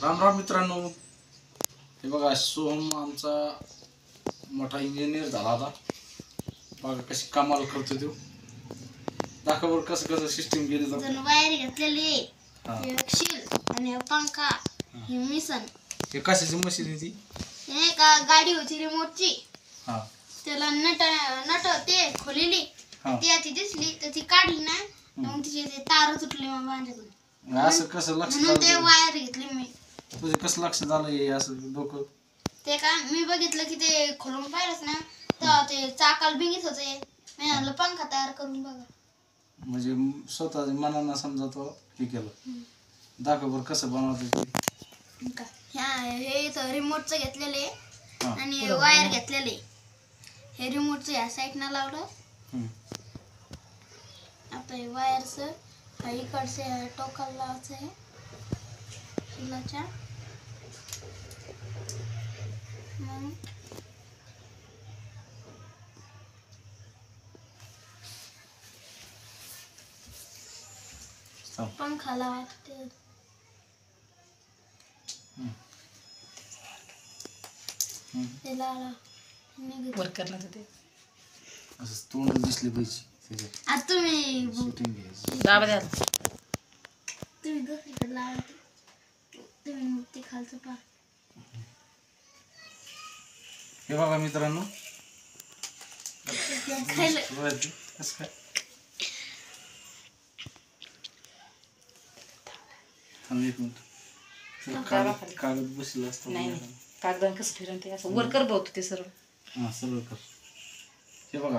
राम राम मित्रांनो, हे बघा सोहम आमचा मोठा इंजिनियर झाला आता. बघा कशी कामाला करतो तो. दाखव कसं कसं सिस्टीम केली तर. वायर घेतलेली शील आणि पंखा हे मिसन. हे कशाची मशीन आहे ती? हे का गाडी होती रिमोटची. हा त्याला नट ते खोलीली ती आधी दिसली तर ती काढली ना मग तिचे तार तुटले मग बांधून. असं कसं लक्ष म्हणून ते वायर घेतली मी. तुझे कसं लक्ष झालं हे असं डोकं? ते का मी बघितलं की ते खोलून पाहिलंच ना तेव्हा ते चाकाला भिंगीत होते. मी म्हणलं पंखा तयार करून बघा. म्हणजे स्वतः मनानं समजा तो हे केलं. दाखव बरं कसं बनवतं ते. हे रिमोटचं घेतलेले आणि वायर घेतलेले. हे रिमोटचं या साईडनं लावलं. आता हे वायरचं हा इकडचं टोकाला लावायचं आहे शिलाच्या. मग पंखा लावायचं. ते लावलं वर करणार ते असं तोंड दिसले पाहिजे. आता तुम्ही दाबा द्या. तुम्ही दुसरीकडे लावा. तुम्ही ते खालचं पा. हे बघा मित्रांनो, खायला कसं काय एक मिनिट कागद बसला असतो. नाही कागदान कसं फिरून ते असं वर कर बहुत ते सर्व. हा सर्व कर. हे बघा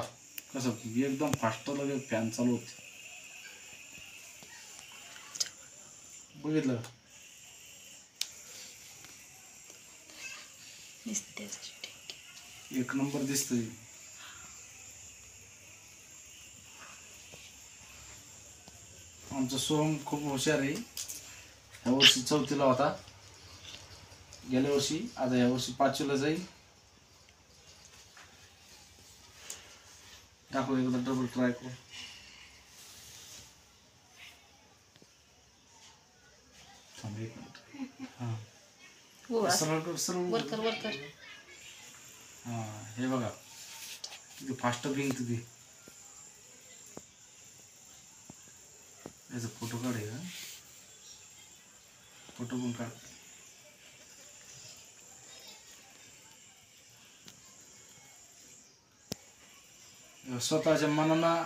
कसं एकदम फास्ट लगे फॅन चालू होते. बघितलं एक नंबर दिसतोय. आमचा सोहम खूप हुशार आहे. ह्या वर्षी 4थीला होता गेल्या वर्षी. आता ह्या वर्षी 5वीला जाईल. दाखव एकदा डबल ट्राय करू. थांब एक मिनिट. हा सरळ कर सरळ वर कर वर कर. हा हे बघा किती फास्ट बिंग तुझी. याचा फोटो काढ. का फोटो पण काढ. स्वतःच्या मनानं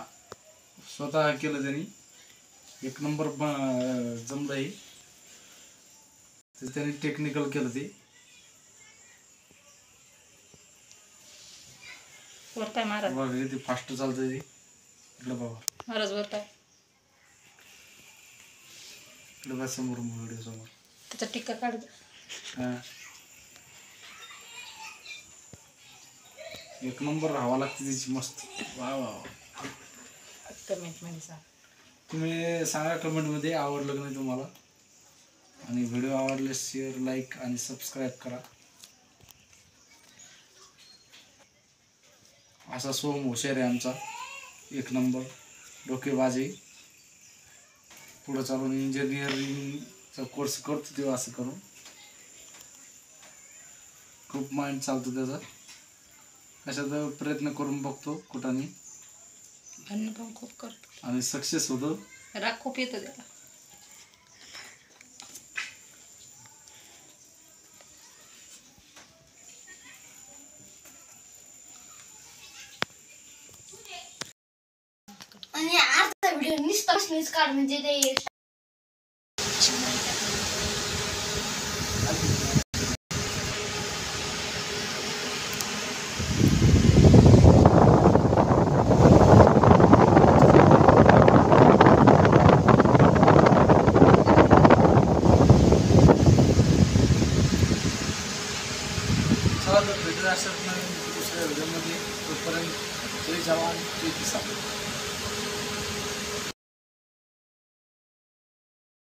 स्वतः केलं त्यांनी. एक नंबर जमलं आहे. तर त्यांनी टेक्निकल केलं ते. वर काय महाराज बघा किती फास्ट चालतंय ते. इकडं बाबा महाराज वर काय इकडं बा समोर व्हिडिओ समोर. त्याचा टिक्का काढ. हा एक नंबर राहावं लागते त्याची मस्त. वा वा. कमेंट मध्ये सांग. तुम्ही सांगा कमेंटमध्ये आवडलं की नाही तुम्हाला. आणि व्हिडिओ आवडले शेअर लाईक आणि सबस्क्राईब करा. असा सोहम हुशार आहे आमचा. एक नंबर डोकेबाज आहे. पुढं चालून इंजिनिअरिंगचा कोर्स करतो तेव्हा असं करून. खूप माइंड चालतो त्याचा. कशाचा प्रयत्न करून बघतो कुठाने भांडण पण खूप करतो आणि सक्सेस होतो. राग खूप येतो त्याला. आणि आता व्हिडिओ निस्ताच काढ म्हणजे ते चला तर भेटूया असं दुसऱ्या व्हिडिओमध्ये. तोपर्यंत जय जवान जय किसान.